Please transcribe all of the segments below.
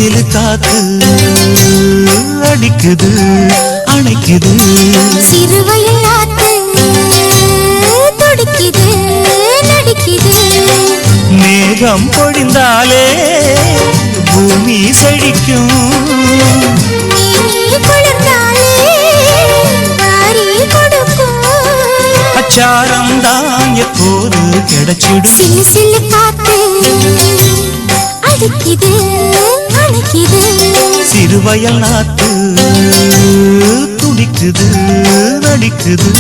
சிலு காத்து அடிக்குது அணைக்குது சிறுவயல் ஆத்து துடிக்குது நடிக்குது மேகம் பொழிந்தாலே பூமி செழிக்கும் குளிர்ந்தாலே வாரி கொடுக்கும் அச்சாரம் தான் எப்போது கிடைச்சிடும் சிலு சிலு காத்து அடிக்குது அணைக்குது சிறுவயல் நாத்து துடிக்குது நடிக்குது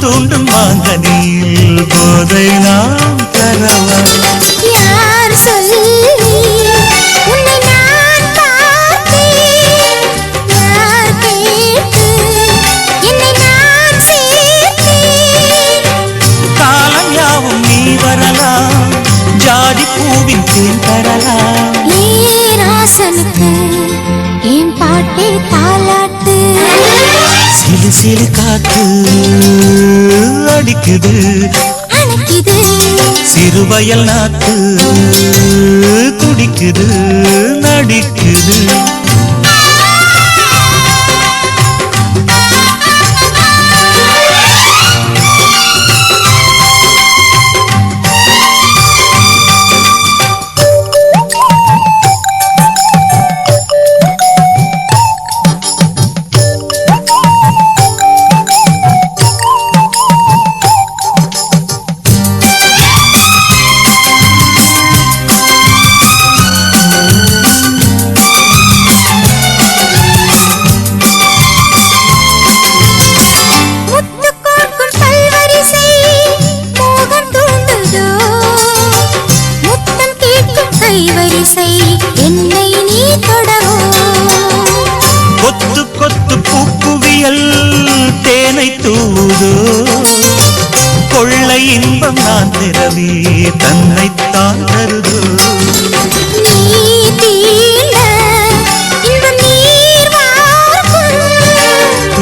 தூண்டும் மாங்கனியில் போதை நாம் தரவா யார் சொல்லி உன்னை நான் பார்த்தேன் யார் கேட்டு என்னை நான் சேர்த்தேன் காலம் யாவும் நீ வரலாம் ஜாதி பூவின் தேன் தரலாம் ராசனுக்கு என் பாட்டே தாலாட்டு சிலு சிலு காத்து அடிக்குது அணைக்குது சிறுவயல் நாத்து துடிக்குது நடிக்குது என்னை நீ தொடவோ கொத்து கொத்து பூக்குவியல் தேனை தூதோ கொள்ளை இன்பம் நான் திரவி தன்னைத்தான் தருதோ நீ தீண்ட இன்பம் நீர் வார்க்கும்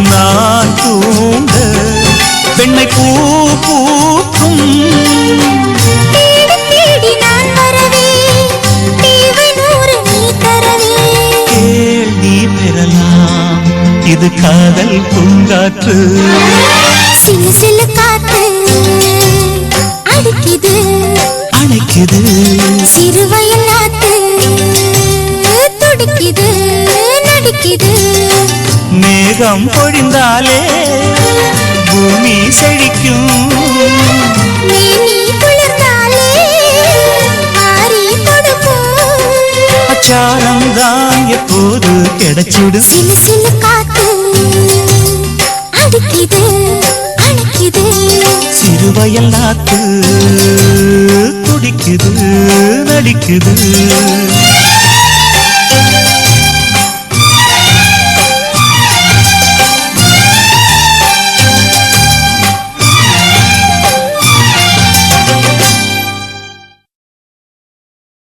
நான் தூண்ட பெண்ணை பூ பூக்கும் இது காதல் பூங்காற்று சிலு சிலு காத்து அடிக்குது அணைக்குது சிறுவயல் நாத்து துடிக்குது நடிக்குது மேகம் பொழிந்தாலே பூமி செழிக்கும் நீ குளிர்ந்தாலே மாறி கொடுக்கும் அச்சாரம் தான் எப்போது கிடைச்சிடும் சிலு சிலு காத்து அடிக்குது அணைக்குது சிறுவயல் நாத்து துடிக்குது நடிக்குது